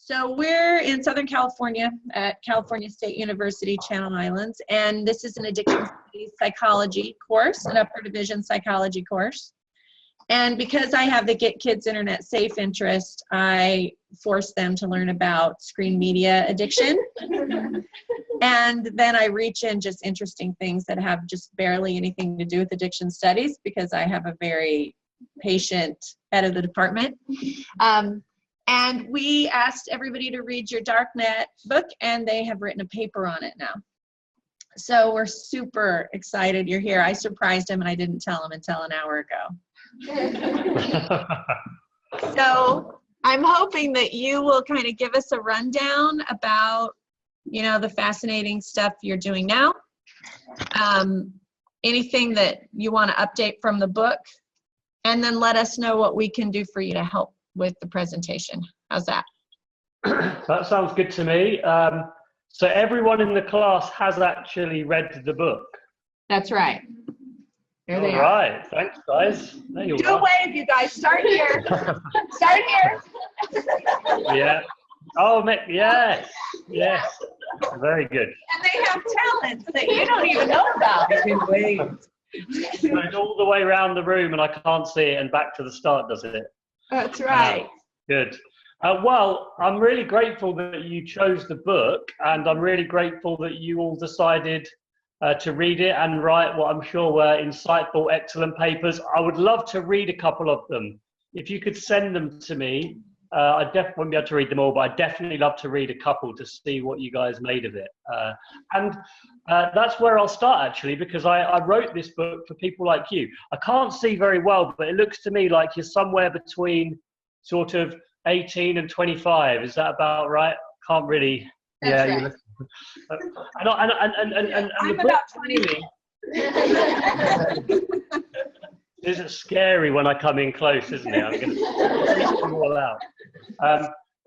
So we're in Southern California at California State University, Channel Islands, and this is an addiction studies psychology course, an upper division psychology course. And because I have the Get Kids Internet Safe interest, I force them to learn about screen media addiction. And then I reach in just interesting things that have just barely anything to do with addiction studies, because I have a very patient head of the department. And we asked everybody to read your Darknet book, and they have written a paper on it now. So we're super excited you're here. I surprised him, and I didn't tell him until an hour ago. So I'm hoping that you will kind of give us a rundown about, you know, the fascinating stuff you're doing now. Anything that you want to update from the book, and then let us know what we can do for you to help with the presentation. How's that? That sounds good to me. So everyone in the class has actually read the book. That's right. There they are. All right, thanks guys. There you Do a wave, you guys. Start here. Start here. Yeah. Oh, yes. Yes. Very good. And they have talents that you don't even know about. It goes all the way around the room and I can't see it, and back to the start, does it? That's right. Good. Well, I'm really grateful that you chose the book, and I'm really grateful that you all decided to read it and write what I'm sure were insightful, excellent papers. I would love to read a couple of them. If you could send them to me, I definitely won't be able to read them all, but I'd definitely love to read a couple to see what you guys made of it. And that's where I'll start, actually, because I wrote this book for people like you. I can't see very well, but it looks to me like you're somewhere between sort of 18 and 25. Is that about right? Can't really. That's yeah. right. And I'm about 20. This is scary when I come in close, isn't it? I'm going to freak them all out.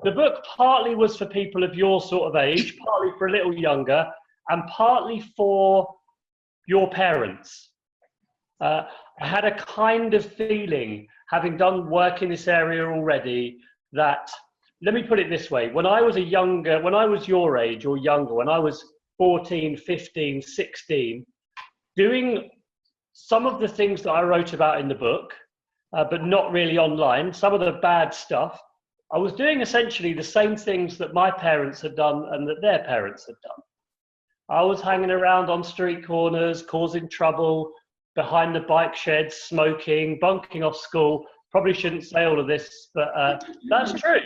The book partly was for people of your sort of age, partly for a little younger, and partly for your parents. I had a kind of feeling, having done work in this area already, that, let me put it this way, when I was your age or younger, when I was 14, 15, 16, doing some of the things that I wrote about in the book, but not really online, some of the bad stuff, I was doing essentially the same things that my parents had done and that their parents had done. I was hanging around on street corners, causing trouble, behind the bike sheds, smoking, bunking off school. Probably shouldn't say all of this, but that's true.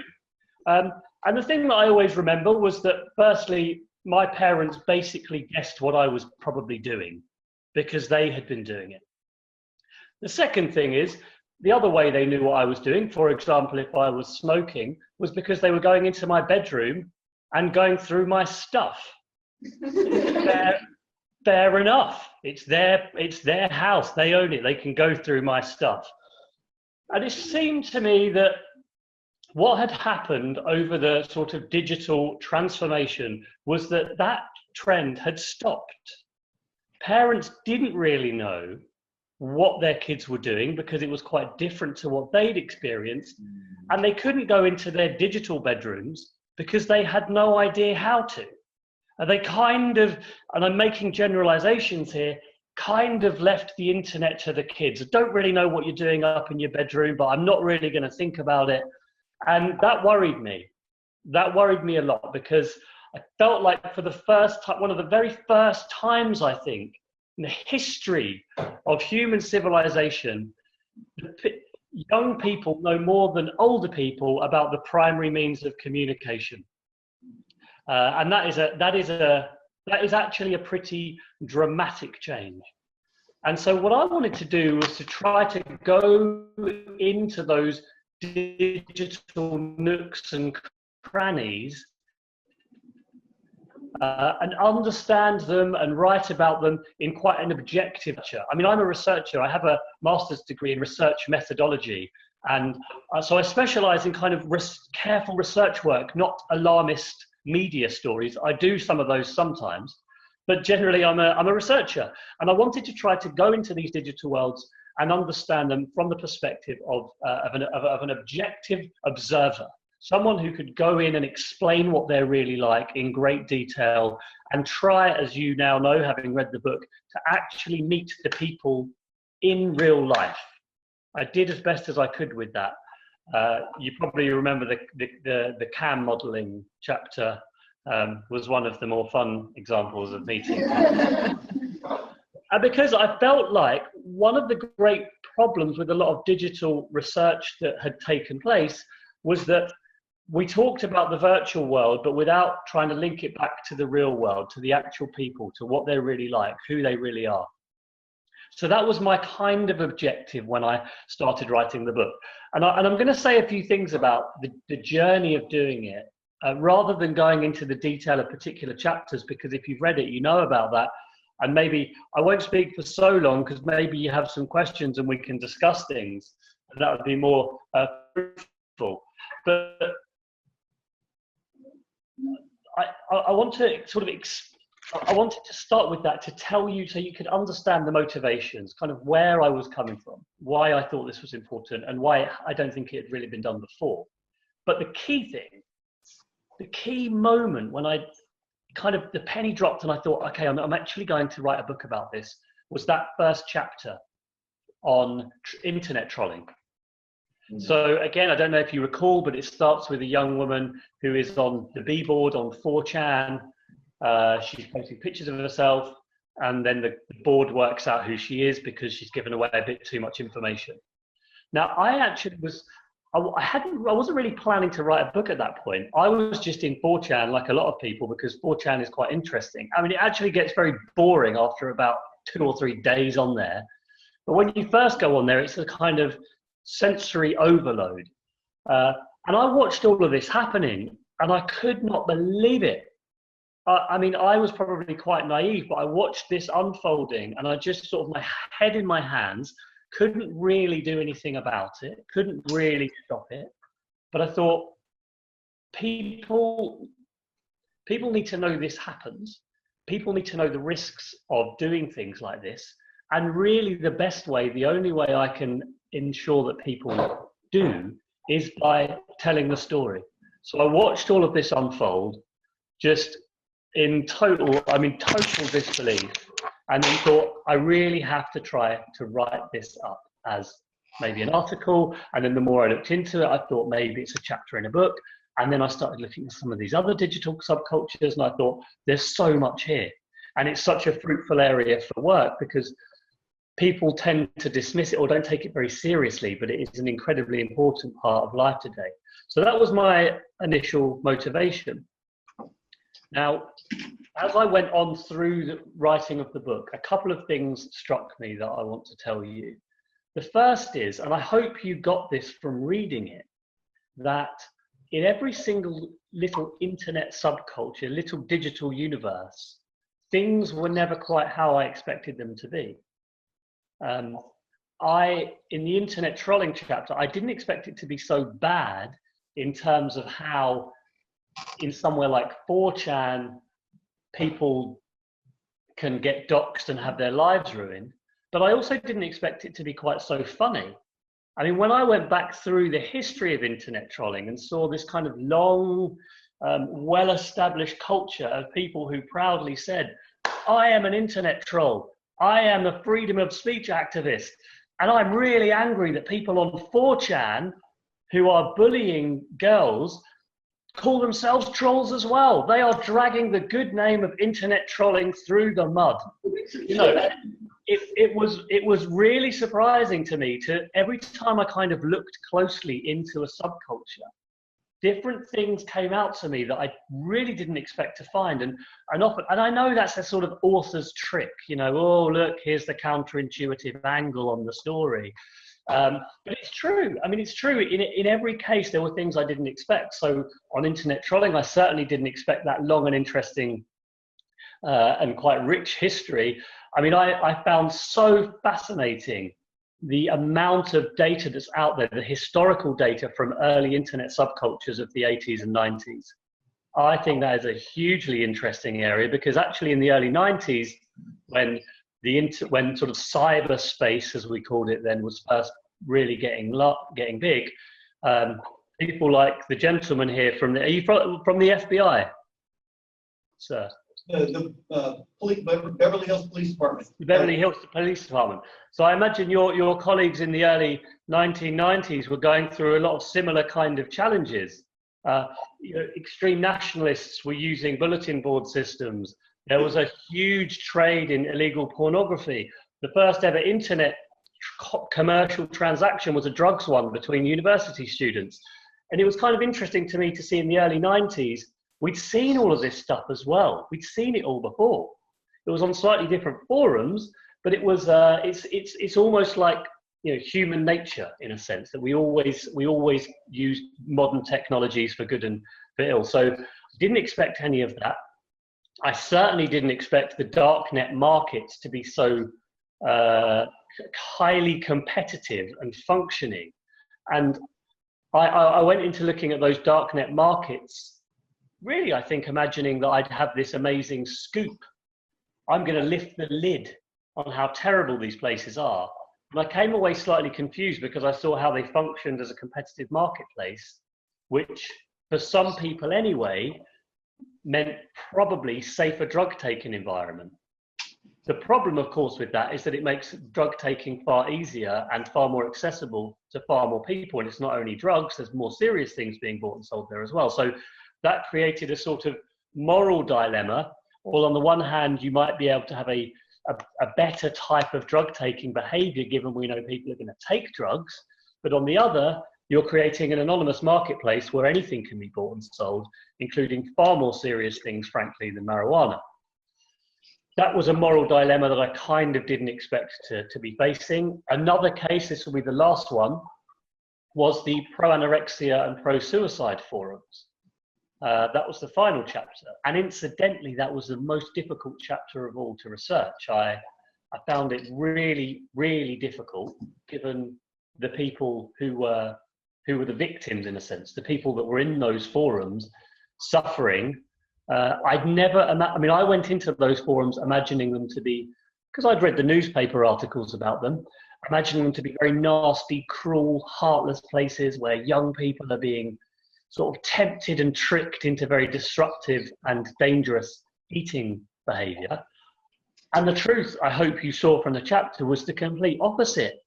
And the thing that I always remember was that, firstly, my parents basically guessed what I was probably doing because they had been doing it. The second thing is, the other way they knew what I was doing, for example, if I was smoking, was because they were going into my bedroom and going through my stuff. Fair enough. It's their house. They own it. They can go through my stuff. And it seemed to me that what had happened over the sort of digital transformation was that that trend had stopped. Parents didn't really know what their kids were doing because it was quite different to what they'd experienced, and they couldn't go into their digital bedrooms because they had no idea how to. And they kind of, and I'm making generalizations here, kind of left the internet to the kids. I don't really know what you're doing up in your bedroom, but I'm not really going to think about it. And that worried me. That worried me a lot, because I felt like for the first time, one of the very first times, I think, in the history of human civilization, young people know more than older people about the primary means of communication. And that is actually a pretty dramatic change. And so what I wanted to do was to try to go into those digital nooks and crannies and understand them and write about them in quite an objective way. I mean, I'm a researcher. I have a master's degree in research methodology. And so I specialize in kind of careful research work, not alarmist media stories. I do some of those sometimes, but generally I'm a researcher. And I wanted to try to go into these digital worlds and understand them from the perspective of an objective observer. someone who could go in and explain what they're really like in great detail and try, as you now know, having read the book, to actually meet the people in real life. I did as best as I could with that. You probably remember the CAM modeling chapter was one of the more fun examples of meeting. And because I felt like one of the great problems with a lot of digital research that had taken place was that we talked about the virtual world, but without trying to link it back to the real world, to the actual people, to what they're really like, who they really are. So that was my kind of objective when I started writing the book. And I'm going to say a few things about the journey of doing it, rather than going into the detail of particular chapters, because if you've read it, you know about that. And maybe I won't speak for so long, because maybe you have some questions and we can discuss things. And that would be more fruitful. But I want to sort of I wanted to start with that to tell you, so you could understand the motivations, kind of where I was coming from, why I thought this was important, and why I don't think it had really been done before. But the key thing, the key moment when I kind of, the penny dropped and I thought, okay, I'm actually going to write a book about this, was that first chapter on internet trolling. So again, I don't know if you recall, but it starts with a young woman who is on the B board on 4chan. She's posting pictures of herself, and then the board works out who she is because she's given away a bit too much information. Now, I actually I wasn't really planning to write a book at that point. I was just in 4chan like a lot of people, because 4chan is quite interesting. I mean, it actually gets very boring after about 2 or 3 days on there. But when you first go on there, it's a kind of sensory overload. And I watched all of this happening and I could not believe it. I mean, I was probably quite naive, but I watched this unfolding and I just sort of, my head in my hands, couldn't really do anything about it, couldn't really stop it. But I thought, people need to know this happens. People need to know the risks of doing things like this. And really the best way, the only way I can ensure that people do, is by telling the story. So I watched all of this unfold, just in total disbelief, and then thought, I really have to try to write this up as maybe an article. And then the more I looked into it, I thought maybe it's a chapter in a book. And then I started looking at some of these other digital subcultures, and I thought, there's so much here. And it's such a fruitful area for work, because people tend to dismiss it or don't take it very seriously, but it is an incredibly important part of life today. So that was my initial motivation. Now, as I went on through the writing of the book, a couple of things struck me that I want to tell you. The first is, and I hope you got this from reading it, that in every single little internet subculture, little digital universe, things were never quite how I expected them to be. In the internet trolling chapter, I didn't expect it to be so bad in terms of how, in somewhere like 4chan, people can get doxxed and have their lives ruined. But I also didn't expect it to be quite so funny. I mean, when I went back through the history of internet trolling and saw this kind of long, well-established culture of people who proudly said, I am an internet troll, I am a freedom of speech activist, and I'm really angry that people on 4chan who are bullying girls call themselves trolls as well. They are dragging the good name of internet trolling through the mud. You know, it was really surprising to me, to every time I kind of looked closely into a subculture, different things came out to me that I really didn't expect to find. And I know that's a sort of author's trick, you know, oh, look, here's the counterintuitive angle on the story. But it's true. I mean, it's true. In every case, there were things I didn't expect. So on internet trolling, I certainly didn't expect that long and interesting and quite rich history. I mean, I found so fascinating the amount of data that's out there, the historical data from early internet subcultures of the 80s and 90s. I think that is a hugely interesting area, because actually in the early 90s, when sort of cyberspace, as we called it then, was first really getting big, people like the gentleman here from the, are you from the FBI, sir? Beverly Hills Police Department. The Beverly Hills Police Department. So I imagine your colleagues in the early 1990s were going through a lot of similar kind of challenges. Extreme nationalists were using bulletin board systems. There was a huge trade in illegal pornography. The first ever internet commercial transaction was a drugs one between university students. And it was kind of interesting to me to see in the early 90s, we'd seen all of this stuff as well. We'd seen it all before. It was on slightly different forums, but it was it's almost like, you know, human nature in a sense, that we always use modern technologies for good and for ill. So I didn't expect any of that. I certainly didn't expect the darknet markets to be so highly competitive and functioning. And I went into looking at those darknet markets, really, I think, imagining that I'd have this amazing scoop. I'm going to lift the lid on how terrible these places are. And I came away slightly confused because I saw how they functioned as a competitive marketplace, which for some people anyway, meant probably safer drug taking environment. The problem, of course, with that is that it makes drug taking far easier and far more accessible to far more people. And it's not only drugs, there's more serious things being bought and sold there as well. So that created a sort of moral dilemma. Well, on the one hand, you might be able to have a better type of drug taking behavior, given we know people are going to take drugs. But on the other, you're creating an anonymous marketplace where anything can be bought and sold, including far more serious things, frankly, than marijuana. That was a moral dilemma that I kind of didn't expect to be facing. Another case, this will be the last one, was the pro-anorexia and pro-suicide forums. That was the final chapter. And incidentally, that was the most difficult chapter of all to research. I found it really, really difficult, given the people who were the victims, in a sense, the people that were in those forums suffering. I'd never, I mean, I went into those forums imagining them to be, because I'd read the newspaper articles about them, imagining them to be very nasty, cruel, heartless places where young people are being sort of tempted and tricked into very disruptive and dangerous eating behavior. And the truth, I hope you saw from the chapter, was the complete opposite.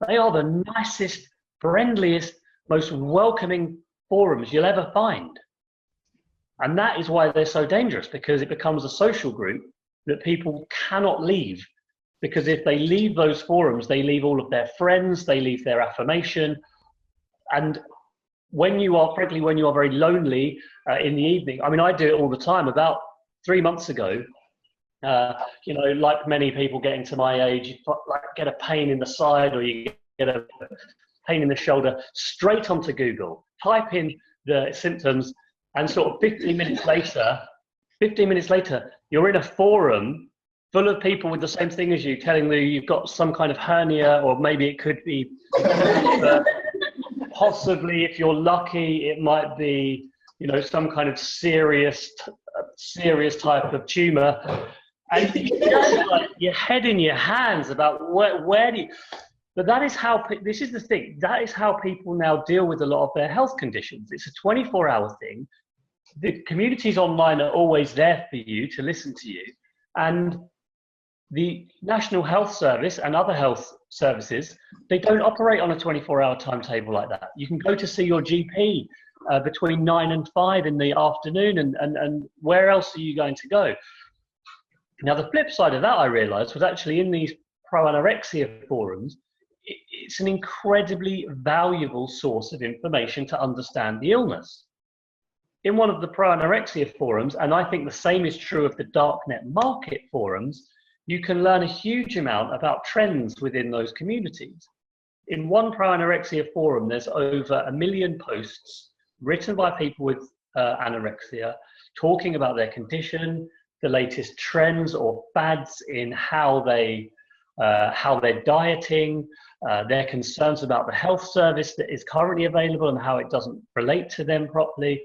They are the nicest, friendliest, most welcoming forums you'll ever find. And that is why they're so dangerous, because it becomes a social group that people cannot leave. Because if they leave those forums, they leave all of their friends, they leave their affirmation. And when you are, frankly, when you are very lonely in the evening, I mean, I do it all the time. About 3 months ago, you know, like many people getting to my age, you like get a pain in the side or you get a pain in the shoulder, straight onto Google, type in the symptoms, and sort of 15 minutes later, you're in a forum full of people with the same thing as you, telling you you've got some kind of hernia, or maybe it could be possibly, if you're lucky, it might be, you know, some kind of serious type of tumor. And you just like your head in your hands about where do you, but that is how, this is the thing, that is how people now deal with a lot of their health conditions. It's a 24-hour thing. The communities online are always there for you to listen to you. And the National Health Service and other health services, they don't operate on a 24-hour timetable like that. You can go to see your GP between 9 and 5 in the afternoon, and where else are you going to go? Now, the flip side of that, I realized, was actually in these pro-anorexia forums, it's an incredibly valuable source of information to understand the illness. In one of the pro-anorexia forums, and I think the same is true of the darknet market forums, you can learn a huge amount about trends within those communities. In one pro-anorexia forum, there's over 1 million posts written by people with anorexia, talking about their condition, the latest trends or fads in how they're dieting, their concerns about the health service that is currently available and how it doesn't relate to them properly.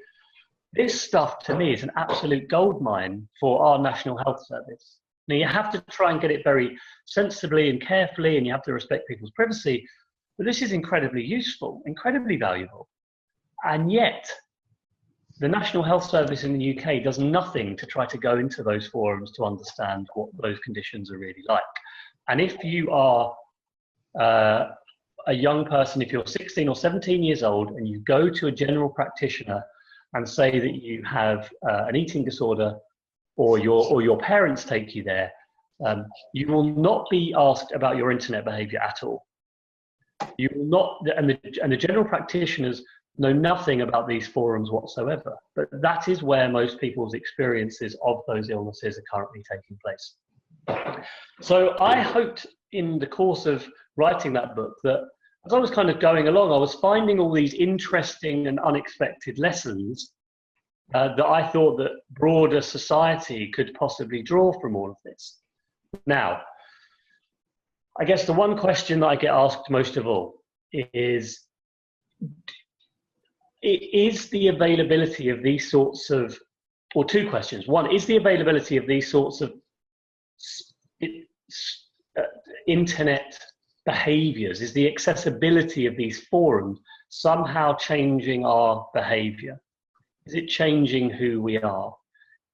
This stuff, to me, is an absolute goldmine for our National Health Service. Now, you have to try and get it very sensibly and carefully, and you have to respect people's privacy, but this is incredibly useful, incredibly valuable. And yet, the National Health Service in the UK does nothing to try to go into those forums to understand what those conditions are really like. And if you are a young person, if you're 16 or 17 years old and you go to a general practitioner and say that you have an eating disorder, or your parents take you there, you will not be asked about your internet behavior at all. You will not, and the general practitioners know nothing about these forums whatsoever. But that is where most people's experiences of those illnesses are currently taking place. So I hoped in the course of writing that book that as I was kind of going along, I was finding all these interesting and unexpected lessons that I thought that broader society could possibly draw from all of this. Now, I guess the one question that I get asked most of all is the availability of these sorts of, or two questions. One, is the availability of these sorts of internet behaviors, is the accessibility of these forums somehow changing our behavior? Is it changing who we are?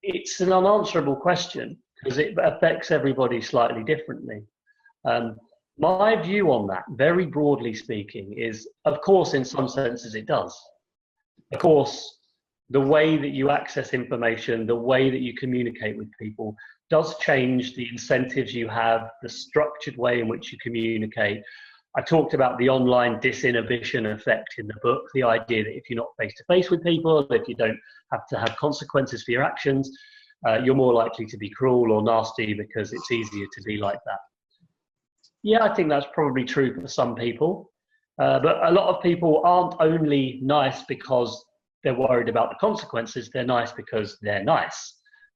It's an unanswerable question because it affects everybody slightly differently. My view on that, very broadly speaking, is, of course, in some senses it does. Of course, the way that you access information, the way that you communicate with people does change the incentives you have, the structured way in which you communicate. I talked about the online disinhibition effect in the book, the idea that if you're not face-to-face with people, if you don't have to have consequences for your actions, you're more likely to be cruel or nasty because it's easier to be like that. Yeah, I think that's probably true for some people. But a lot of people aren't only nice because they're worried about the consequences, they're nice because they're nice.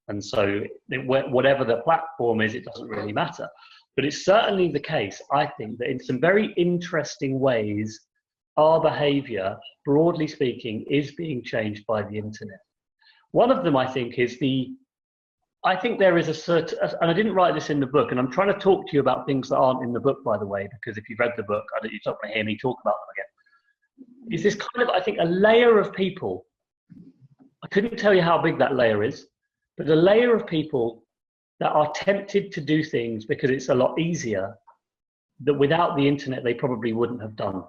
And so whatever the platform is, it doesn't really matter. But it's certainly the case, I think, that in some very interesting ways, our behavior, broadly speaking, is being changed by the internet. One of them, I think, is I think there is a certain, and I didn't write this in the book, and I'm trying to talk to you about things that aren't in the book, by the way, because if you've read the book, you're not going to hear me talk about them again. Is this kind of, I think, a layer of people, I couldn't tell you how big that layer is, but a layer of people that are tempted to do things because it's a lot easier that without the internet they probably wouldn't have done.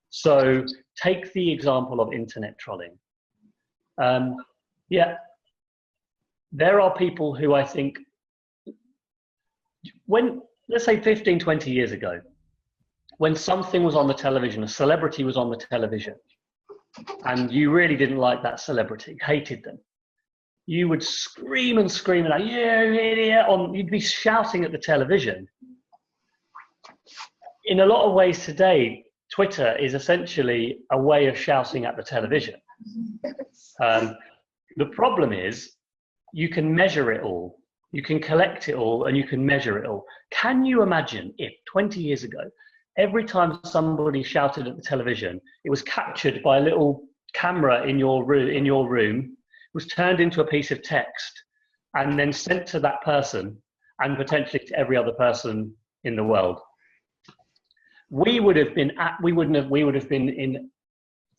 So take the example of internet trolling. Yeah, there are people who I think, when, let's say 15, 20 years ago, when something was on the television, a celebrity was on the television, and you really didn't like that celebrity, hated them, you would scream and scream and like, yeah, idiot, you'd be shouting at the television. In a lot of ways today, Twitter is essentially a way of shouting at the television. The problem is, you can measure it all, you can collect it all, and you can measure it all. Can you imagine if 20 years ago, every time somebody shouted at the television, it was captured by a little camera in your room, was turned into a piece of text, and then sent to that person, and potentially to every other person in the world? We would have been in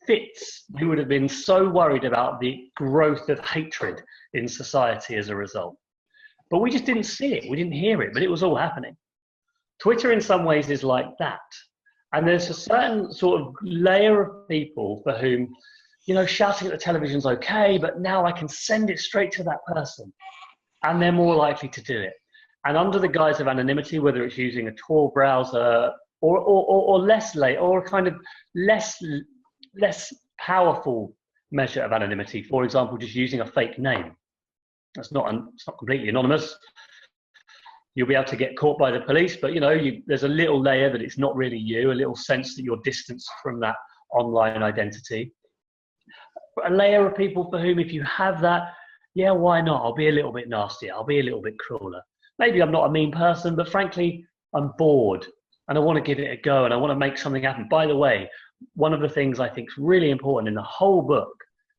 fits. We would have been so worried about the growth of hatred in society as a result. But we just didn't see it, we didn't hear it, but it was all happening. Twitter in some ways is like that. And there's a certain sort of layer of people for whom, you know, shouting at the television's okay, but now I can send it straight to that person. And they're more likely to do it. And under the guise of anonymity, whether it's using a Tor browser or less late, or a kind of less powerful measure of anonymity, for example, just using a fake name. It's not completely anonymous. You'll be able to get caught by the police, but you know, there's a little layer that it's not really you, a little sense that you're distanced from that online identity. A layer of people for whom, if you have that, yeah, why not? I'll be a little bit nastier. I'll be a little bit crueler. Maybe I'm not a mean person, but frankly, I'm bored and I want to give it a go and I want to make something happen. By the way, one of the things I think is really important in the whole book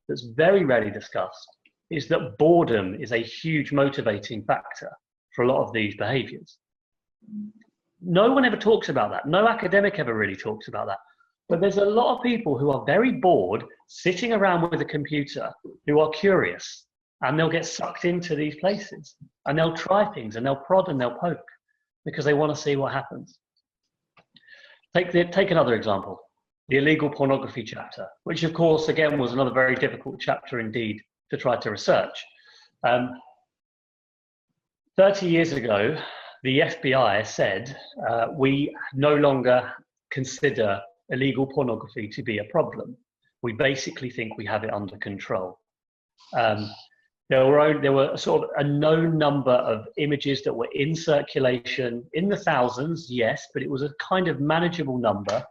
that's very rarely discussed is that boredom is a huge motivating factor for a lot of these behaviors. No one ever talks about that. No academic ever really talks about that. But there's a lot of people who are very bored, sitting around with a computer, who are curious, and they'll get sucked into these places, and they'll try things, and they'll prod and they'll poke, because they want to see what happens. Take another example, the illegal pornography chapter, which of course, again, was another very difficult chapter indeed to try to research. 30 years ago, the FBI said, we no longer consider illegal pornography to be a problem. We basically think we have it under control. There were sort of a known number of images that were in circulation in the thousands, yes, but it was a kind of manageable number,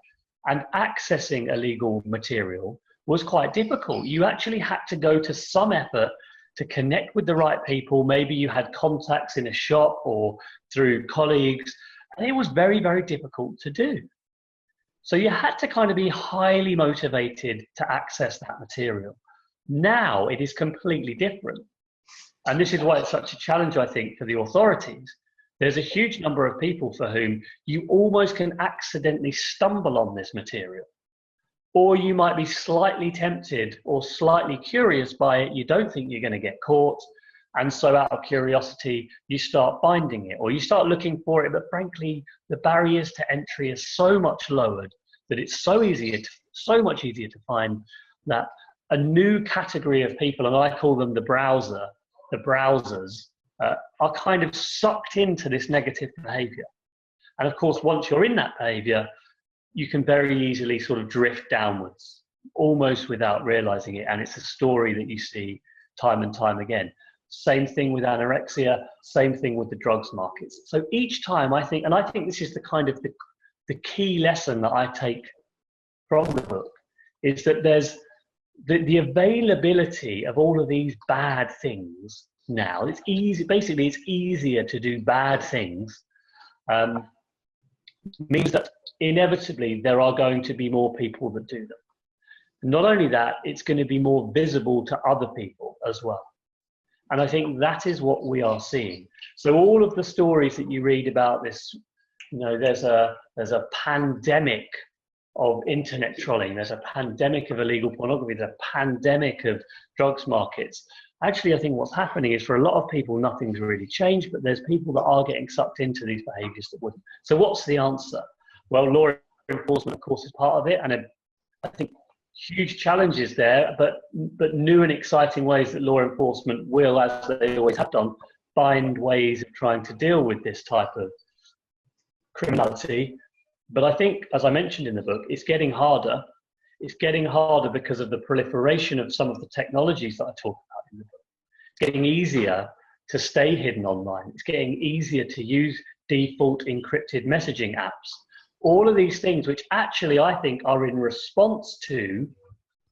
and accessing illegal material was quite difficult. You actually had to go to some effort to connect with the right people. Maybe you had contacts in a shop or through colleagues, and it was very, very difficult to do. So you had to kind of be highly motivated to access that material. Now it is completely different. And this is why it's such a challenge, I think, for the authorities. There's a huge number of people for whom you almost can accidentally stumble on this material. Or you might be slightly tempted or slightly curious by it. You don't think you're going to get caught. And so out of curiosity, you start finding it, or you start looking for it. But frankly, the barriers to entry are so much lowered that it's so much easier to find that a new category of people, and I call them the browsers, are kind of sucked into this negative behavior. And of course, once you're in that behavior, you can very easily sort of drift downwards, almost without realizing it. And it's a story that you see time and time again. Same thing with anorexia, same thing with the drugs markets. So each time I think this is the kind of the key lesson that I take from the book, is that there's the availability of all of these bad things now. It's easy, basically it's easier to do bad things, means that inevitably there are going to be more people that do them. Not only that, it's going to be more visible to other people as well. And I think that is what we are seeing. So all of the stories that you read about this, you know, there's a pandemic of internet trolling, there's a pandemic of illegal pornography, there's a pandemic of drugs markets. Actually, I think what's happening is for a lot of people, nothing's really changed, but there's people that are getting sucked into these behaviors that wouldn't. So what's the answer? Well, law enforcement, of course, is part of it, and I think huge challenges there, but new and exciting ways that law enforcement will, as they always have done, find ways of trying to deal with this type of criminality. But I think, as I mentioned in the book, it's getting harder. It's getting harder because of the proliferation of some of the technologies that I talk about in the book. It's getting easier to stay hidden online. It's getting easier to use default encrypted messaging apps. All of these things, which actually I think are in response to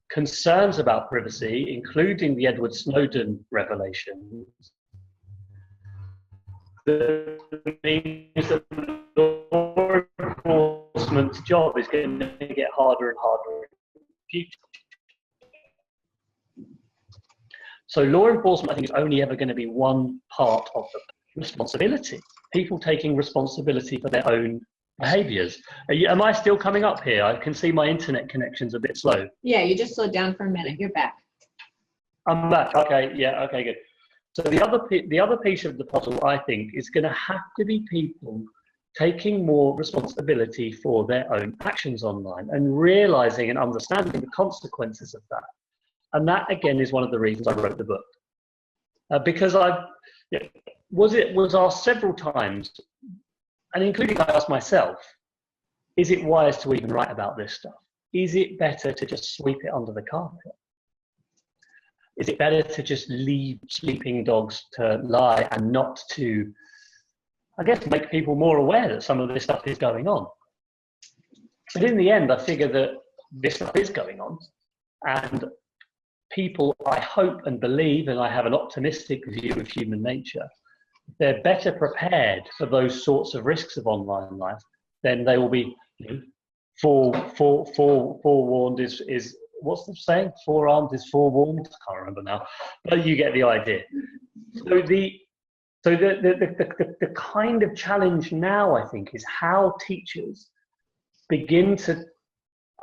concerns about privacy, including the Edward Snowden revelations, that means that law enforcement's job is going to get harder and harder in the future. So law enforcement, I think, is only ever going to be one part of the responsibility. People taking responsibility for their own behaviors. Am I still coming up here? I can see my internet connection's a bit slow. Yeah, you just slowed down for a minute. You're back. I'm back. Okay, yeah, okay, good. So the other piece of the puzzle, I think, is going to have to be people taking more responsibility for their own actions online and realizing and understanding the consequences of that. And that, again, is one of the reasons I wrote the book. Because was asked several times, and including I asked myself, is it wise to even write about this stuff? Is it better to just sweep it under the carpet? Is it better to just leave sleeping dogs to lie and not to, I guess, make people more aware that some of this stuff is going on? But in the end, I figure that this stuff is going on, and people, I hope and believe, and I have an optimistic view of human nature, they're better prepared for those sorts of risks of online life, then they will be, forewarned is what's the saying? Forearmed is forewarned. I can't remember now, but you get the idea. So the kind of challenge now, I think, is how teachers begin to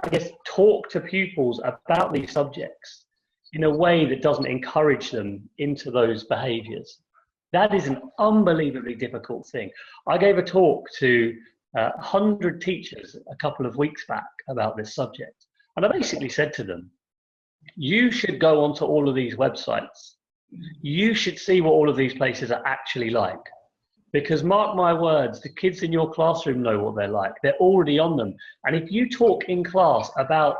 I guess, talk to pupils about these subjects in a way that doesn't encourage them into those behaviours. That is an unbelievably difficult thing. I gave a talk to 100 teachers a couple of weeks back about this subject. And I basically said to them, you should go onto all of these websites. You should see what all of these places are actually like. Because mark my words, the kids in your classroom know what they're like. They're already on them. And if you talk in class about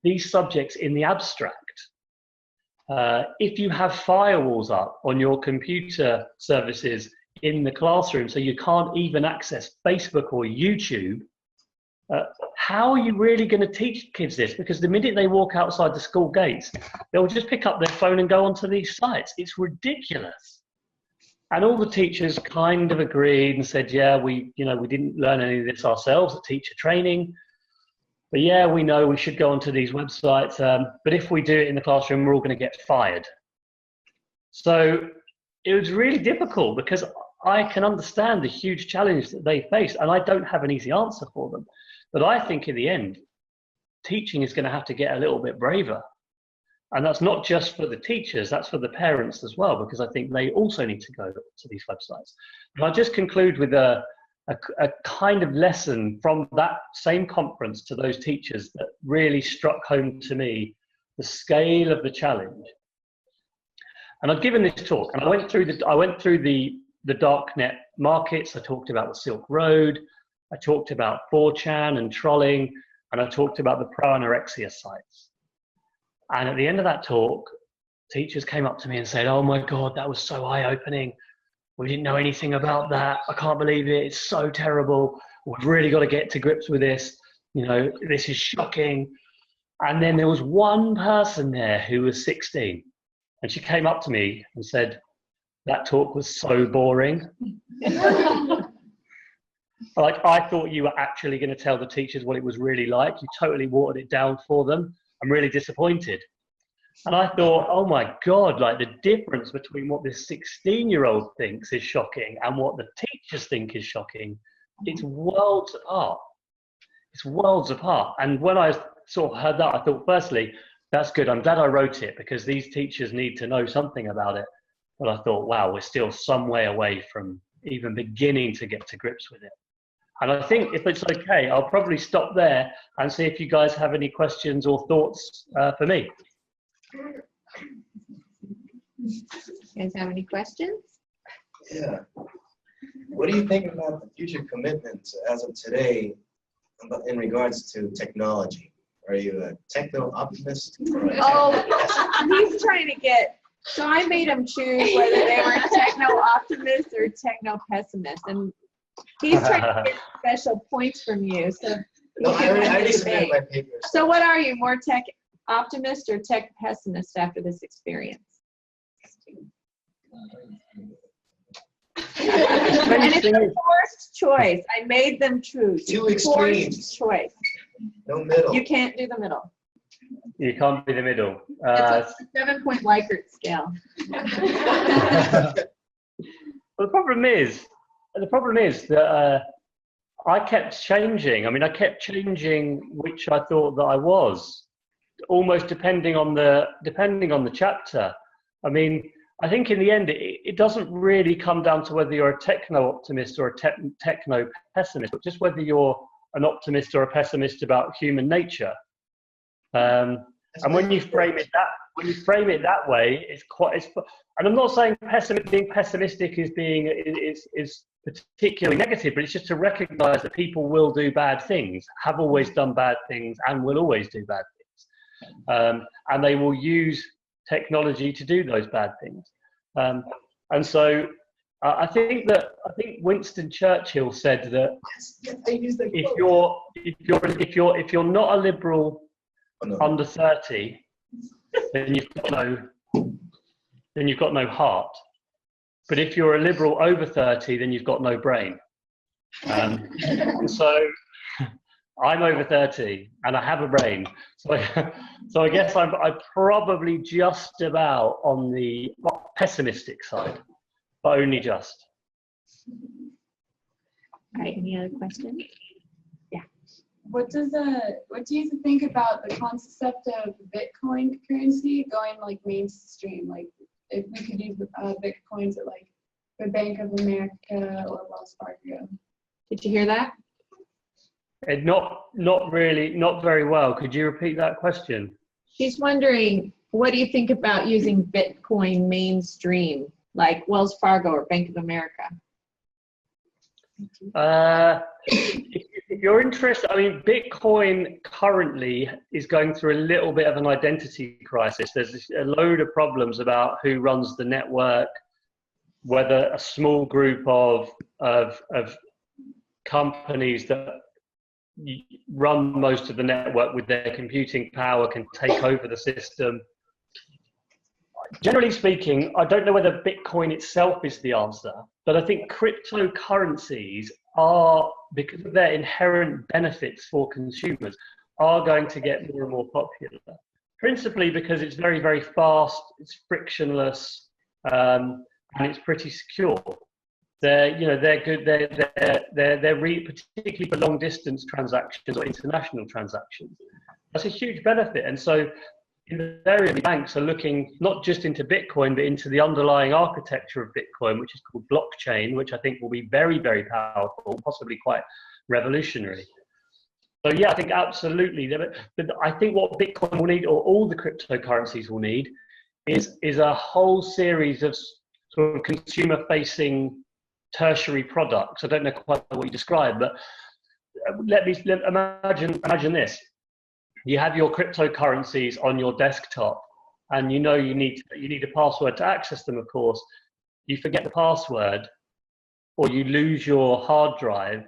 these subjects in the abstract, if you have firewalls up on your computer services in the classroom so you can't even access Facebook or YouTube, how are you really going to teach kids this? Because the minute they walk outside the school gates, they'll just pick up their phone and go onto these sites. It's ridiculous. And all the teachers kind of agreed and said, yeah, we didn't learn any of this ourselves at teacher training. But yeah, we know we should go onto these websites. But if we do it in the classroom, we're all going to get fired. So it was really difficult because I can understand the huge challenge that they face, and I don't have an easy answer for them. But I think in the end, teaching is going to have to get a little bit braver. And that's not just for the teachers, that's for the parents as well, because I think they also need to go to these websites. And I'll just conclude with a kind of lesson from that same conference to those teachers that really struck home to me the scale of the challenge. And I've given this talk, and I went through the darknet markets. I talked about the Silk Road, I talked about 4chan and trolling, and I talked about the pro-anorexia sites. And at the end of that talk, teachers came up to me and said, oh my God, that was so eye-opening. We didn't know anything about that. I can't believe it. It's so terrible. We've really got to get to grips with this. You know, this is shocking. And then there was one person there who was 16. And she came up to me and said, that talk was so boring. Like, I thought you were actually going to tell the teachers what it was really like. You totally watered it down for them. I'm really disappointed. And I thought, oh my God, like the difference between what this 16-year-old thinks is shocking and what the teachers think is shocking, it's worlds apart. It's worlds apart. And when I sort of heard that, I thought, firstly, that's good. I'm glad I wrote it because these teachers need to know something about it. But I thought, wow, we're still some way away from even beginning to get to grips with it. And I think if it's okay, I'll probably stop there and see if you guys have any questions or thoughts for me. You guys have any questions? Yeah. What do you think about the future commitments as of today in regards to technology? Are you a techno-optimist? Oh, he's trying to get, so I made him choose whether they were techno-optimist or techno-pessimist. And he's trying to get special points from you. So No, I already submitted my papers. So what are you, more tech optimist or tech pessimist after this experience? And it's a forced choice. I made them choose. Two extremes. Forced choice. No middle. You can't do the middle. You can't be the middle. It's a 7-point Likert scale. Well, the problem is that I kept changing. I mean, I kept changing which I thought that I was, almost depending on the chapter. I mean, I think in the end, it doesn't really come down to whether you're a techno-optimist or a techno-pessimist, but just whether you're an optimist or a pessimist about human nature. And when you frame it that way, and I'm not saying being pessimistic is particularly negative, but it's just to recognise that people will do bad things, have always done bad things, and will always do bad things, and they will use technology to do those bad things. And so I think Winston Churchill said that if you're not a liberal under 30, then you've got no heart. But if you're a liberal over 30, then you've got no brain. And so I'm over 30 and I have a brain. So I guess I'm probably just about on the pessimistic side, but only just. All right, any other questions? Yeah. what do you think about the concept of Bitcoin currency going like mainstream? Like if we could use Bitcoins at like the Bank of America or Wells Fargo. Did you hear that? Not really, not very well. Could you repeat that question? She's wondering, what do you think about using Bitcoin mainstream, like Wells Fargo or Bank of America? If you're interested, I mean, Bitcoin currently is going through a little bit of an identity crisis. There's a load of problems about who runs the network, whether a small group of companies that run most of the network with their computing power can take over the system. Generally speaking, I don't know whether Bitcoin itself is the answer, but I think cryptocurrencies are, because of their inherent benefits for consumers, are going to get more and more popular. Principally because it's very, very fast, it's frictionless, and it's pretty secure. They're good. They're particularly for long distance transactions or international transactions. That's a huge benefit, and so invariably banks are looking not just into Bitcoin but into the underlying architecture of Bitcoin, which is called blockchain, which I think will be very, very powerful, possibly quite revolutionary. So yeah, I think absolutely. But I think what Bitcoin will need, or all the cryptocurrencies will need, is a whole series of sort of consumer-facing tertiary products. I don't know quite what you described, but imagine this. You have your cryptocurrencies on your desktop, and you need a password to access them, of course. You forget the password, or you lose your hard drive,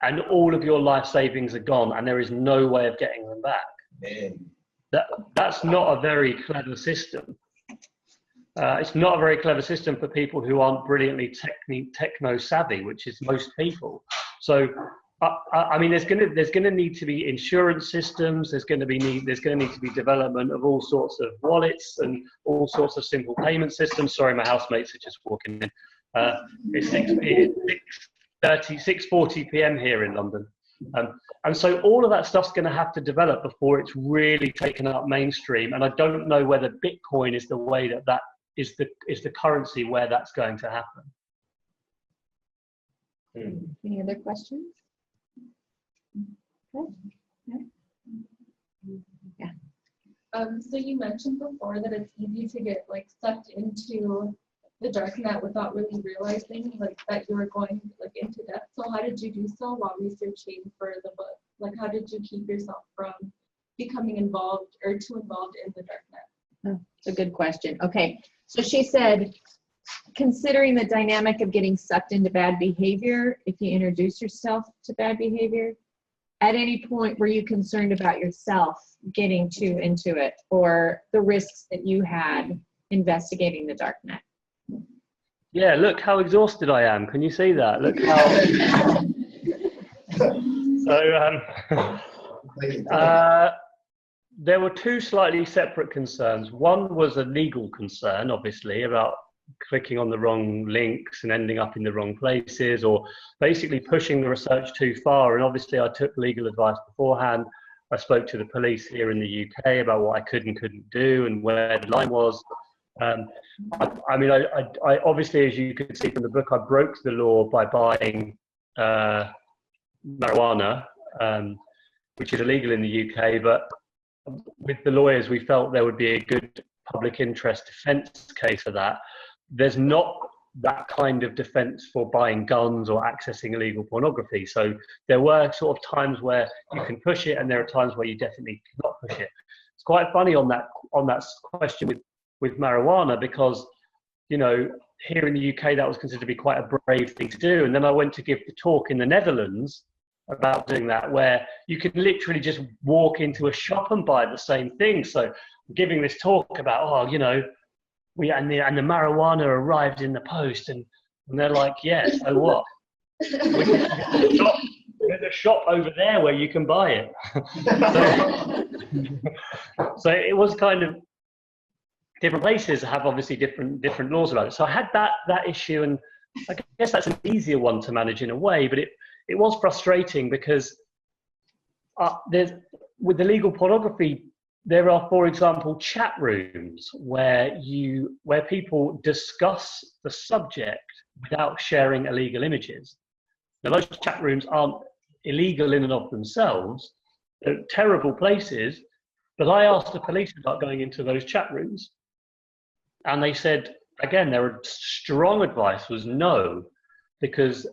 and all of your life savings are gone, and there is no way of getting them back. That's not a very clever system. It's not a very clever system for people who aren't brilliantly techno savvy, which is most people. So, I mean, there's going to need to be insurance systems. There's going to need to be development of all sorts of wallets and all sorts of simple payment systems. Sorry, my housemates are just walking in. It's 6:40 p.m. here in London, and so all of that stuff's going to have to develop before it's really taken up mainstream. And I don't know whether Bitcoin is the way that is the currency where that's going to happen. Any other questions? Okay. Yeah. So you mentioned before that it's easy to get like sucked into the dark net without really realizing like that you were going like into depth. So how did you do so while researching for the book? Like how did you keep yourself from becoming involved or too involved in the dark net? Oh, it's a good question. Okay, so she said, considering the dynamic of getting sucked into bad behavior, if you introduce yourself to bad behavior, at any point were you concerned about yourself getting too into it, or the risks that you had investigating the dark net? Yeah, look how exhausted I am. Can you see that? Look how. So, there were two slightly separate concerns. One was a legal concern, obviously, about clicking on the wrong links and ending up in the wrong places, or basically pushing the research too far. And obviously I took legal advice beforehand. I spoke to the police here in the UK about what I could and couldn't do and where the line was. I mean, I obviously, as you could see from the book, I broke the law by buying marijuana, which is illegal in the UK, but with the lawyers, we felt there would be a good public interest defense case for that. There's not that kind of defense for buying guns or accessing illegal pornography. So there were sort of times where you can push it, and there are times where you definitely cannot push it. It's quite funny on that question with marijuana, because, you know, here in the UK, that was considered to be quite a brave thing to do. And then I went to give the talk in the Netherlands about doing that, where you can literally just walk into a shop and buy the same thing. So I'm giving this talk about, oh, you know, and the marijuana arrived in the post, and they're like, yeah, so what? There's a shop over there where you can buy it. So it was kind of, different places have obviously different laws about it. So I had that issue, and I guess that's an easier one to manage in a way, but it was frustrating because there's, with the legal pornography, there are, for example, chat rooms where people discuss the subject without sharing illegal images. Now, those chat rooms aren't illegal in and of themselves. They're terrible places, but I asked the police about going into those chat rooms, and they said, again, their strong advice was no, because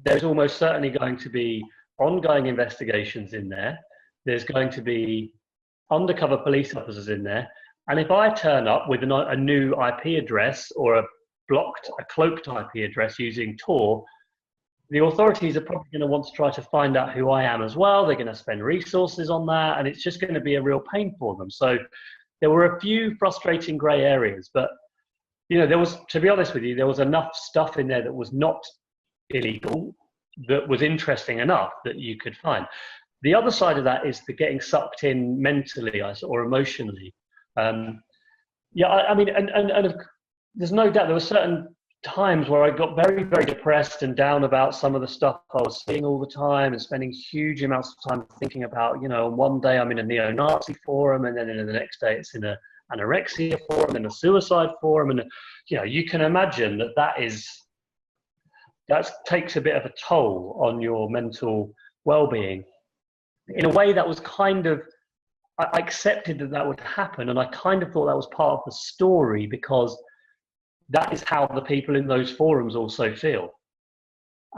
there's almost certainly going to be ongoing investigations in there. There's going to be undercover police officers in there. And if I turn up with a new IP address or a cloaked IP address using Tor, the authorities are probably going to want to try to find out who I am as well. They're going to spend resources on that, and it's just going to be a real pain for them. So there were a few frustrating grey areas, but there was, to be honest with you, there was enough stuff in there that was not illegal, that was interesting enough that you could find. The other side of that is the getting sucked in mentally or emotionally. I mean, and there's no doubt there were certain times where I got very, very depressed and down about some of the stuff I was seeing all the time and spending huge amounts of time thinking about, one day I'm in a neo-Nazi forum, and then the next day it's in an anorexia forum and a suicide forum. And, you can imagine that takes a bit of a toll on your mental well-being. In a way, that was kind of, I accepted that would happen, and I kind of thought that was part of the story, because that is how the people in those forums also feel.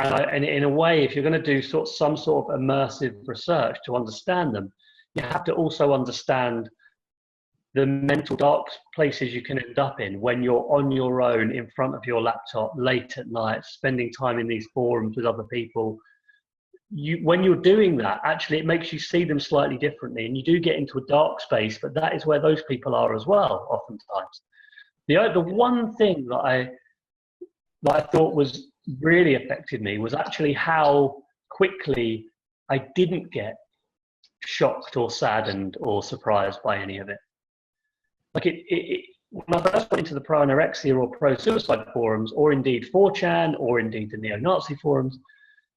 And in a way, if you're going to do some sort of immersive research to understand them, you have to also understand the mental dark places you can end up in when you're on your own in front of your laptop late at night, spending time in these forums with other people. When you're doing that, actually, it makes you see them slightly differently, and you do get into a dark space, but that is where those people are as well, oftentimes. The one thing that I thought was really affected me was actually how quickly I didn't get shocked or saddened or surprised by any of it. Like when I first went into the pro-anorexia or pro-suicide forums, or indeed 4chan, or indeed the neo-Nazi forums,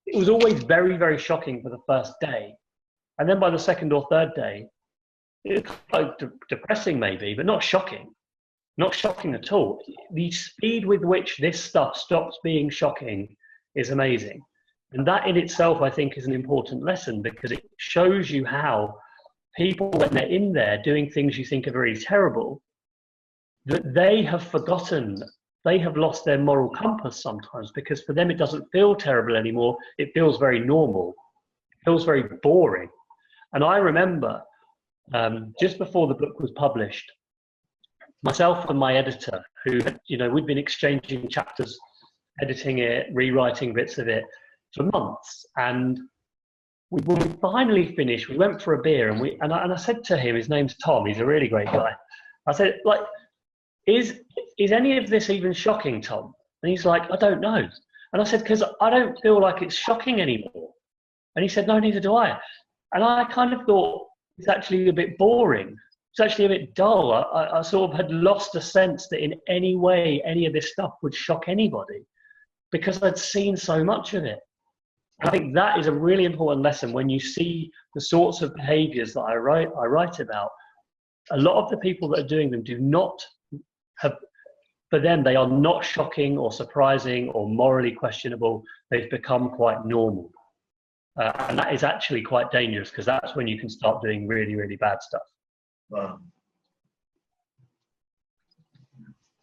it was always very, very shocking for the first day. And then by the second or third day, it was quite depressing maybe, but not shocking. Not shocking at all. The speed with which this stuff stops being shocking is amazing. And that in itself, I think, is an important lesson, because it shows you how people, when they're in there doing things you think are very terrible, that they have forgotten, they have lost their moral compass sometimes, because for them it doesn't feel terrible anymore. It feels very normal. It feels very boring. And I remember just before the book was published, myself and my editor, who, we'd been exchanging chapters, editing it, rewriting bits of it for months. And when we finally finished, we went for a beer, and I said to him, his name's Tom, he's a really great guy. I said, is any of this even shocking, Tom? And he's like, I don't know. And I said, because I don't feel like it's shocking anymore. And he said, no, neither do I. And I kind of thought, it's actually a bit boring. It's actually a bit dull. I sort of had lost a sense that in any way any of this stuff would shock anybody, because I'd seen so much of it. I think that is a really important lesson when you see the sorts of behaviors that I write about. A lot of the people that are doing them do not have, for them, they are not shocking or surprising or morally questionable. They've become quite normal. And that is actually quite dangerous, because that's when you can start doing really, really bad stuff. Wow.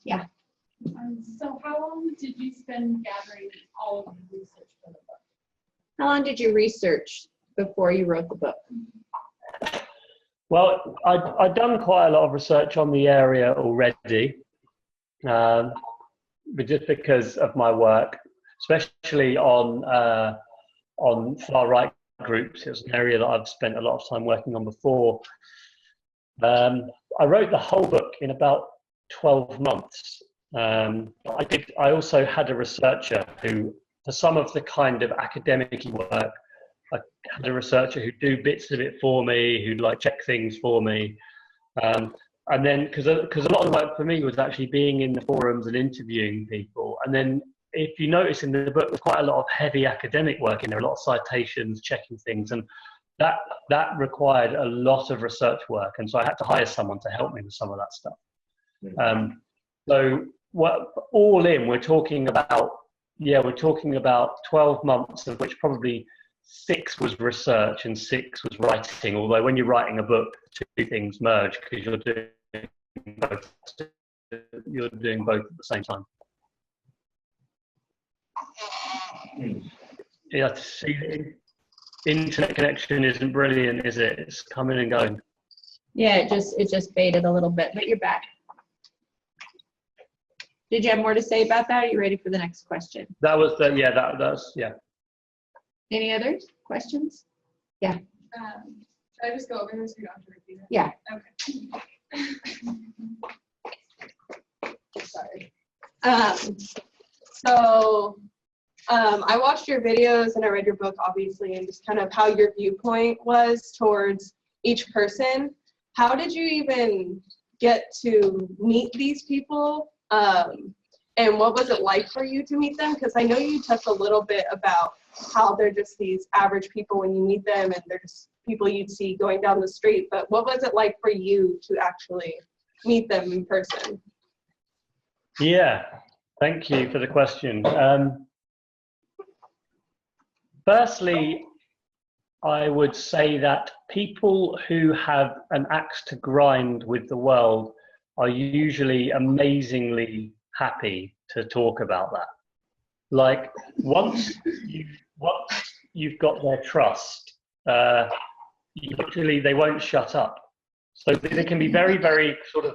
Yeah. So how long did you spend gathering all of the research for the book? How long did you research before you wrote the book? Well, I'd done quite a lot of research on the area already, but just because of my work, especially on far-right groups. It was an area that I've spent a lot of time working on before. I wrote the whole book in about 12 months. I also had a researcher who, for some of the kind of academic work, I had a researcher who'd do bits of it for me, who'd check things for me. And then, because a lot of the work for me was actually being in the forums and interviewing people. And then, if you notice in the book, there's quite a lot of heavy academic work in there, a lot of citations, checking things. And that required a lot of research work, and so I had to hire someone to help me with some of that stuff. So all in, we're talking about 12 months, of which probably 6 was research and 6 was writing. Although when you're writing a book, 2 things merge because you're doing both at the same time. Yeah, see, the internet connection isn't brilliant, is it? It's coming and going. Yeah, it just faded a little bit, but you're back. Did you have more to say about that? Are you ready for the next question? That was the, yeah, that's, yeah. Any others? Questions? Yeah. Should I just go over this? You don't have to repeat it. Yeah. Okay. Sorry. I watched your videos and I read your book, obviously, and just kind of how your viewpoint was towards each person. How did you even get to meet these people? And what was it like for you to meet them? Because I know you touched a little bit about how they're just these average people when you meet them, and they're just people you'd see going down the street. But what was it like for you to actually meet them in person? Yeah, thank you for the question. Firstly, I would say that people who have an axe to grind with the world are usually amazingly happy to talk about that. Like once you've got their trust, usually they won't shut up. So they can be very, very sort of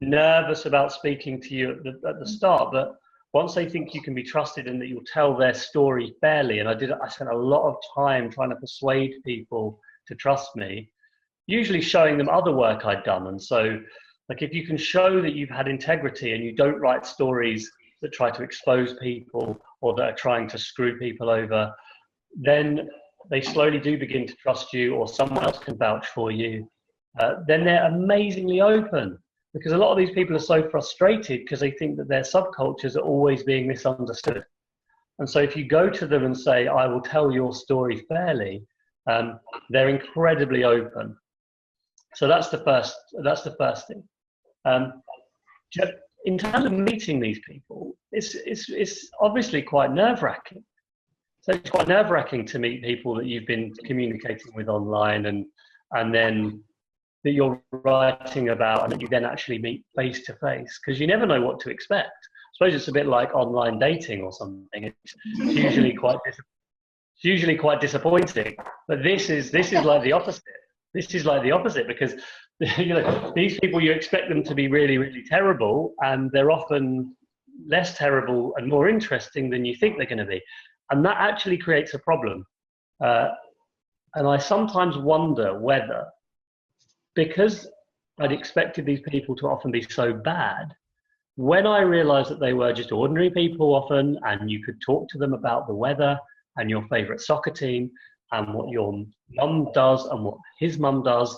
nervous about speaking to you at the start, but once they think you can be trusted and that you'll tell their story fairly, and I spent a lot of time trying to persuade people to trust me, usually showing them other work I'd done. And so, like, if you can show that you've had integrity and you don't write stories that try to expose people or that are trying to screw people over, then they slowly do begin to trust you, or someone else can vouch for you. Then they're amazingly open, because a lot of these people are so frustrated because they think that their subcultures are always being misunderstood. And so if you go to them and say, I will tell your story fairly, they're incredibly open. So that's the first thing. In terms of meeting these people, it's obviously quite nerve-wracking. So it's quite nerve-wracking to meet people that you've been communicating with online and then that you're writing about and that you then actually meet face to face, because you never know what to expect. I suppose it's a bit like online dating or something. It's usually quite disappointing. But this is like the opposite. This is like the opposite, because these people, you expect them to be really, really terrible, and they're often less terrible and more interesting than you think they're going to be. And that actually creates a problem. And I sometimes wonder whether, because I'd expected these people to often be so bad, when I realized that they were just ordinary people often, and you could talk to them about the weather and your favorite soccer team and what your mum does and what his mum does,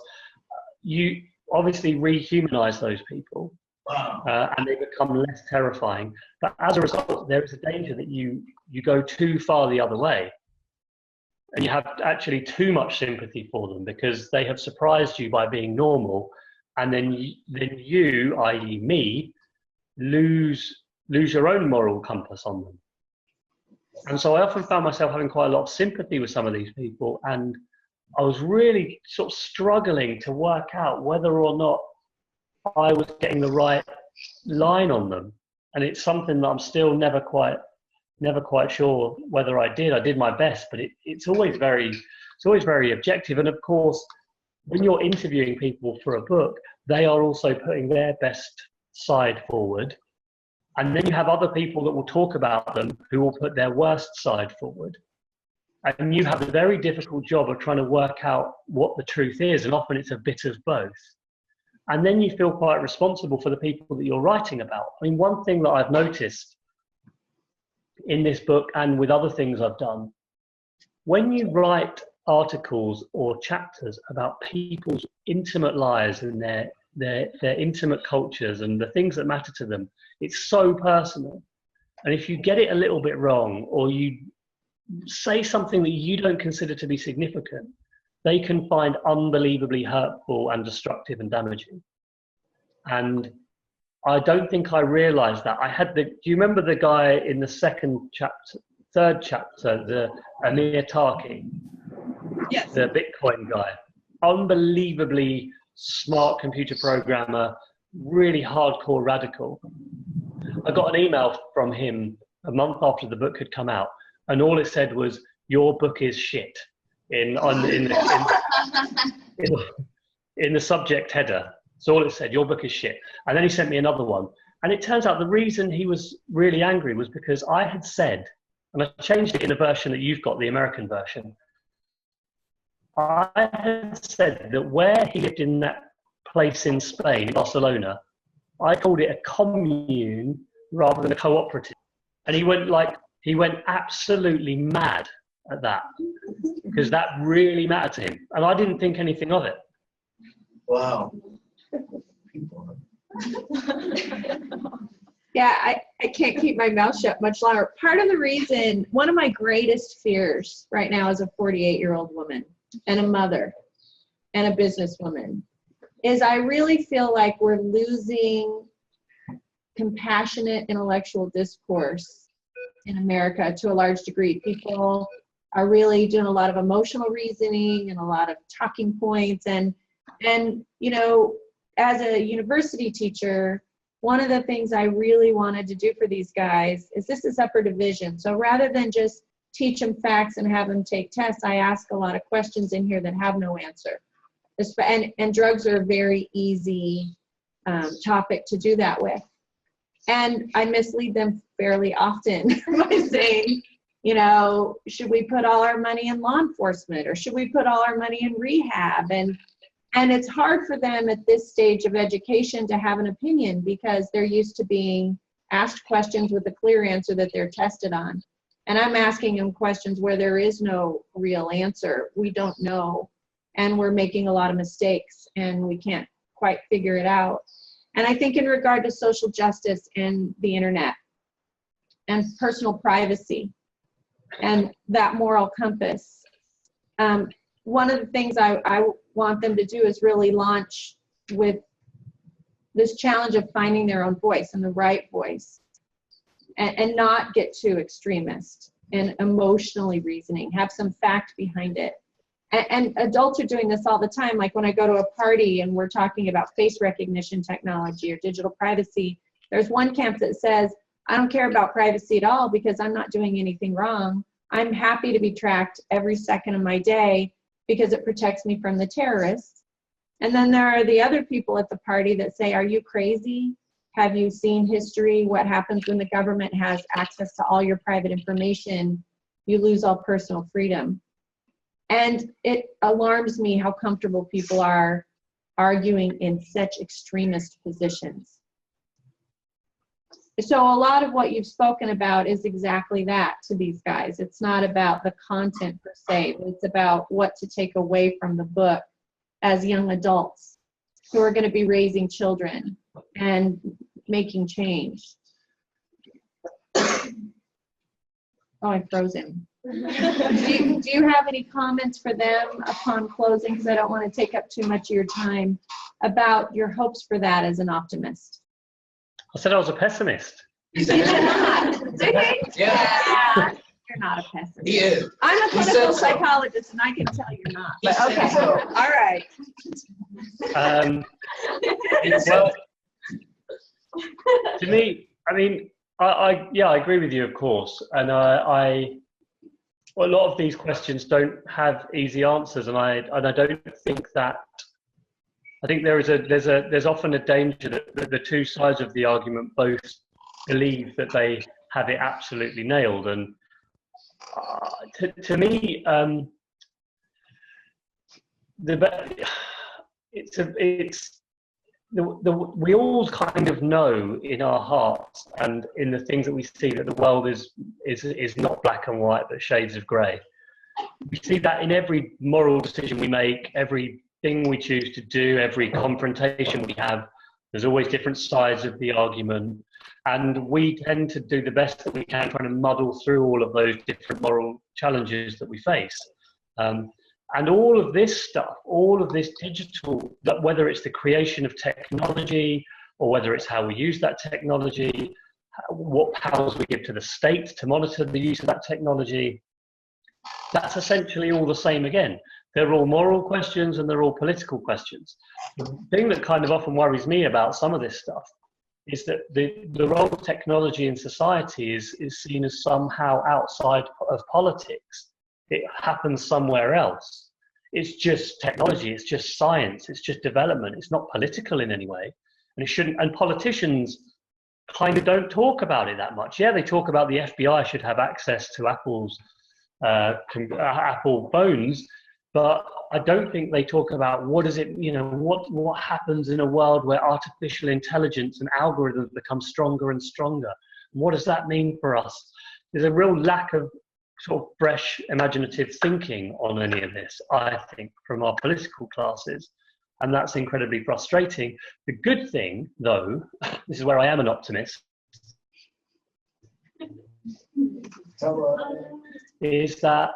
you obviously rehumanize those people. Wow. And they become less terrifying. But as a result, there is a danger that you go too far the other way. And you have actually too much sympathy for them because they have surprised you by being normal, and then you, i.e. me, lose your own moral compass on them. And so I often found myself having quite a lot of sympathy with some of these people, and I was really sort of struggling to work out whether or not I was getting the right line on them. And it's something that I'm still never quite sure whether I did. I did my best, but it's always very objective. And of course, when you're interviewing people for a book, they are also putting their best side forward. And then you have other people that will talk about them who will put their worst side forward. And you have a very difficult job of trying to work out what the truth is. And often it's a bit of both. And then you feel quite responsible for the people that you're writing about. I mean, one thing that I've noticed in this book and with other things I've done, when you write articles or chapters about people's intimate lives and their intimate cultures and the things that matter to them, it's so personal. And if you get it a little bit wrong, or you say something that you don't consider to be significant, they can find unbelievably hurtful and destructive and damaging. And I don't think I realized that. Do you remember the guy in the third chapter, the Amir Taki? Yes. The Bitcoin guy. Unbelievably smart computer programmer, really hardcore radical. I got an email from him a month after the book had come out, and all it said was, "Your book is shit," in the subject header. So all it said, "Your book is shit." And then he sent me another one. And it turns out the reason he was really angry was because I had said, and I changed it in the version that you've got, the American version. I had said that where he lived in that place in Spain, in Barcelona, I called it a commune rather than a cooperative. And he went absolutely mad at that, because that really mattered to him. And I didn't think anything of it. Wow. Yeah, I can't keep my mouth shut much longer. Part of the reason, one of my greatest fears right now as a 48-year-old woman and a mother and a businesswoman is I really feel like we're losing compassionate intellectual discourse in America to a large degree. People are really doing a lot of emotional reasoning and a lot of talking points. And you know, as a university teacher, one of the things I really wanted to do for these guys is, this is upper division. So rather than just teach them facts and have them take tests, I ask a lot of questions in here that have no answer. And drugs are a very easy topic to do that with. And I mislead them fairly often by saying, you know, should we put all our money in law enforcement, or should we put all our money in rehab? And it's hard for them at this stage of education to have an opinion, because they're used to being asked questions with a clear answer that they're tested on. And I'm asking them questions where there is no real answer. We don't know, and we're making a lot of mistakes, and we can't quite figure it out. And I think in regard to social justice and the internet and personal privacy and that moral compass, one of the things I want them to do is really launch with this challenge of finding their own voice and the right voice, and not get too extremist and emotionally reasoning, have some fact behind it. And adults are doing this all the time. Like when I go to a party and we're talking about face recognition technology or digital privacy, there's one camp that says, I don't care about privacy at all because I'm not doing anything wrong. I'm happy to be tracked every second of my day because it protects me from the terrorists. And then there are the other people at the party that say, are you crazy? Have you seen history? What happens when the government has access to all your private information? You lose all personal freedom. And it alarms me how comfortable people are arguing in such extremist positions. So a lot of what you've spoken about is exactly that to these guys. It's not about the content per se, but it's about what to take away from the book as young adults who are going to be raising children and making change. Oh, I froze him. Do you have any comments for them upon closing? Because I don't want to take up too much of your time, about your hopes for that as an optimist. I said I was a pessimist. You did not. Did he? Yeah. You're not a pessimist. He is. I'm a He said clinical so. psychologist, and I can tell you're not. He But said okay. so. All right. Well, to me, I mean, I agree with you, of course, and a lot of these questions don't have easy answers, and I don't think that. I think there's often a danger that the two sides of the argument both believe that they have it absolutely nailed, and to me, we all kind of know in our hearts and in the things that we see that the world is not black and white, but shades of grey. We see that in every moral decision we make, every thing we choose to do, every confrontation we have. There's always different sides of the argument, and we tend to do the best that we can trying to muddle through all of those different moral challenges that we face. And all of this stuff, all of this digital, that whether it's the creation of technology or whether it's how we use that technology, what powers we give to the state to monitor the use of that technology, that's essentially all the same again. They're all moral questions and they're all political questions. The thing that kind of often worries me about some of this stuff is that the role of technology in society is seen as somehow outside of politics. It happens somewhere else. It's just technology, it's just science, it's just development. It's not political in any way. And it shouldn't, and politicians kind of don't talk about it that much. Yeah, they talk about the FBI should have access to Apple's Apple phones, but I don't think they talk about what is it, what happens in a world where artificial intelligence and algorithms become stronger and stronger. What does that mean for us? There's a real lack of sort of fresh, imaginative thinking on any of this, I think, from our political classes. And that's incredibly frustrating. The good thing, though, this is where I am an optimist, is that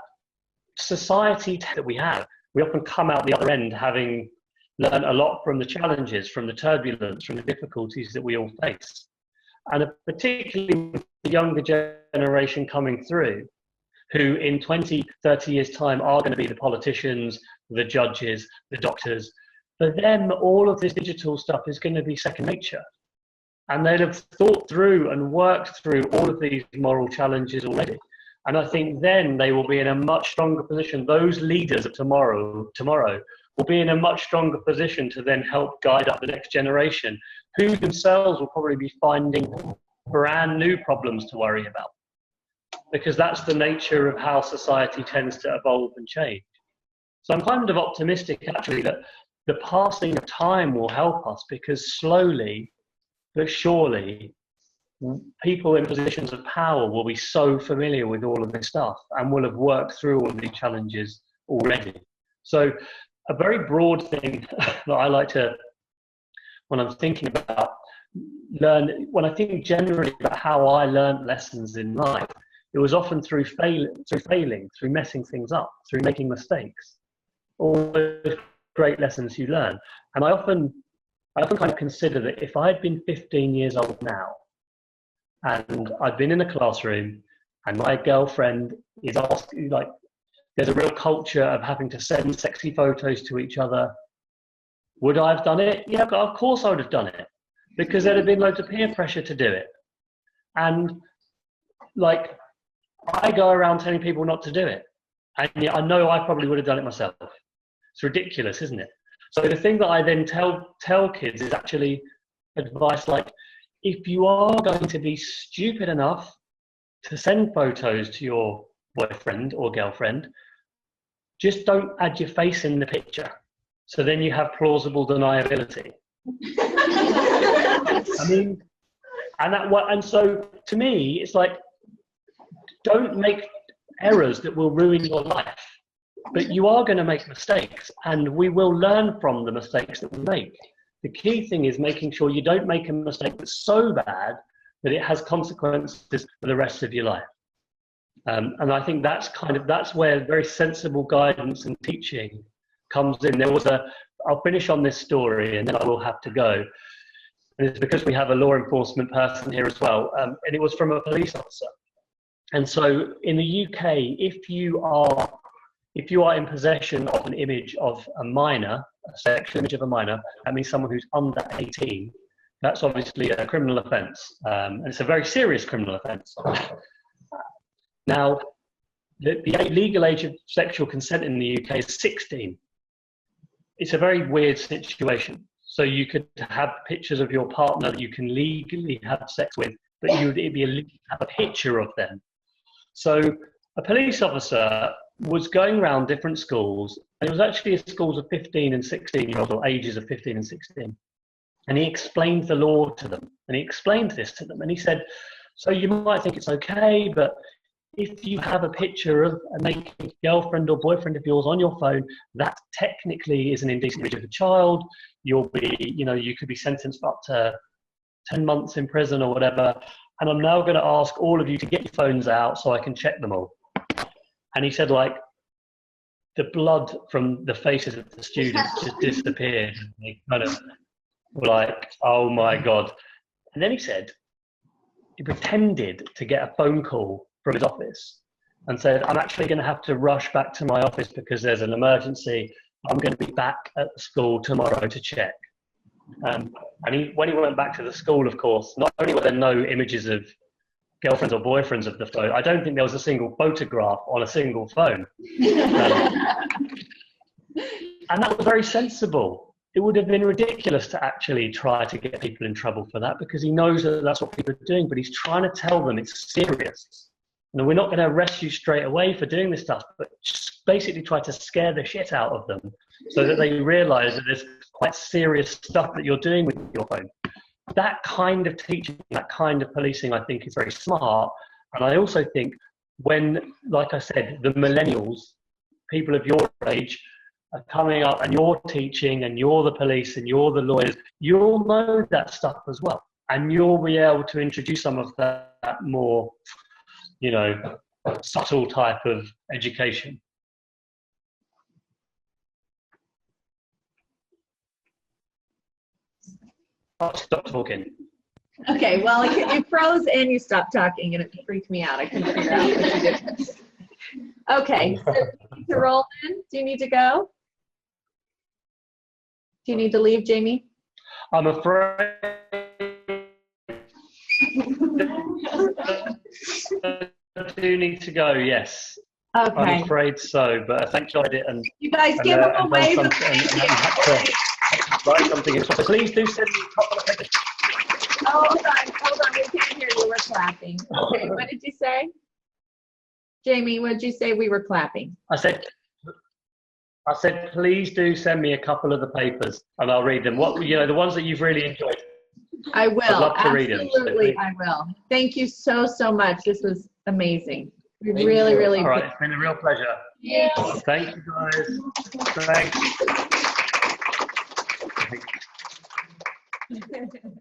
society that we have, we often come out the other end having learned a lot from the challenges, from the turbulence, from the difficulties that we all face. And particularly the younger generation coming through, who in 20, 30 years' time are going to be the politicians, the judges, the doctors. For them, all of this digital stuff is going to be second nature. And they'll have thought through and worked through all of these moral challenges already. And I think then they will be in a much stronger position. Those leaders of tomorrow will be in a much stronger position to then help guide up the next generation, who themselves will probably be finding brand new problems to worry about. Because that's the nature of how society tends to evolve and change. So I'm kind of optimistic, actually, that the passing of time will help us, because slowly but surely people in positions of power will be so familiar with all of this stuff and will have worked through all of these challenges already. So a very broad thing that I like to, when I'm thinking about when I think generally about how I learned lessons in life, it was often through failing, through messing things up, through making mistakes. All those great lessons you learn. And I often kind of consider that if I'd been 15 years old now, and I'd been in a classroom, and my girlfriend is asking, like, there's a real culture of having to send sexy photos to each other. Would I have done it? Yeah, of course I would have done it, because there'd have been loads of peer pressure to do it. And like, I go around telling people not to do it. And yet I know I probably would have done it myself. It's ridiculous, isn't it? So the thing that I then tell kids is actually advice like, if you are going to be stupid enough to send photos to your boyfriend or girlfriend, just don't add your face in the picture. So then you have plausible deniability. I mean, and so to me, it's like, don't make errors that will ruin your life. But you are going to make mistakes, and we will learn from the mistakes that we make. The key thing is making sure you don't make a mistake that's so bad that it has consequences for the rest of your life. And I think that's where very sensible guidance and teaching comes in. I'll finish on this story and then I will have to go. And it's because we have a law enforcement person here as well. And it was from a police officer. And so in the UK, if you are in possession of an image of a minor, a sexual image of a minor, that means someone who's under 18, that's obviously a criminal offence. And it's a very serious criminal offence. Now, the legal age of sexual consent in the UK is 16. It's a very weird situation. So you could have pictures of your partner that you can legally have sex with, but it'd be illegal to have a picture of them. So a police officer was going around different schools, and it was actually schools of 15 and 16-year-olds, or ages of 15 and 16. And he explained the law to them, and he explained this to them, and he said, so you might think it's okay, but if you have a picture of a naked girlfriend or boyfriend of yours on your phone, that technically is an indecent image of a child. You'll be, you could be sentenced for up to 10 months in prison or whatever. And I'm now going to ask all of you to get your phones out so I can check them all. And he said, like, the blood from the faces of the students just disappeared. And they kind of were like, oh my God. And then he said, he pretended to get a phone call from his office and said, I'm actually going to have to rush back to my office because there's an emergency. I'm going to be back at the school tomorrow to check. And when he went back to the school, of course, not only were there no images of girlfriends or boyfriends of the phone, I don't think there was a single photograph on a single phone. And that was very sensible. It would have been ridiculous to actually try to get people in trouble for that because he knows that that's what people are doing, but he's trying to tell them it's serious. And we're not going to arrest you straight away for doing this stuff, but just basically try to scare the shit out of them so that they realize that there's quite serious stuff that you're doing with your phone. That kind of teaching, that kind of policing, I think is very smart. And I also think when, like I said, the millennials, people of your age, are coming up and you're teaching and you're the police and you're the lawyers, you'll know that stuff as well. And you'll be able to introduce some of that more, you know, subtle type of education. I'll stop talking. Okay, well, you froze and you stopped talking, and it freaked me out. I couldn't figure out what you did. Okay, so do you need to roll in? Do you need to go? Do you need to leave, Jamie? I'm afraid I do need to go, yes. Okay. I'm afraid so, but I enjoyed it. And You guys give them a wave. and had to write something. So please do send me a couple of pictures. Oh, hold on. We can't hear you. We're clapping. Okay, what did you say? Jamie, what did you say? We were clapping. I said, please do send me a couple of the papers and I'll read them. What, you know, the ones that you've really enjoyed. I will. I'd love to read them. Absolutely, I will. Thank you so much. This was amazing. We Thank really, you. really. All right, it's been a real pleasure. Yeah. Thank you, guys. Thanks.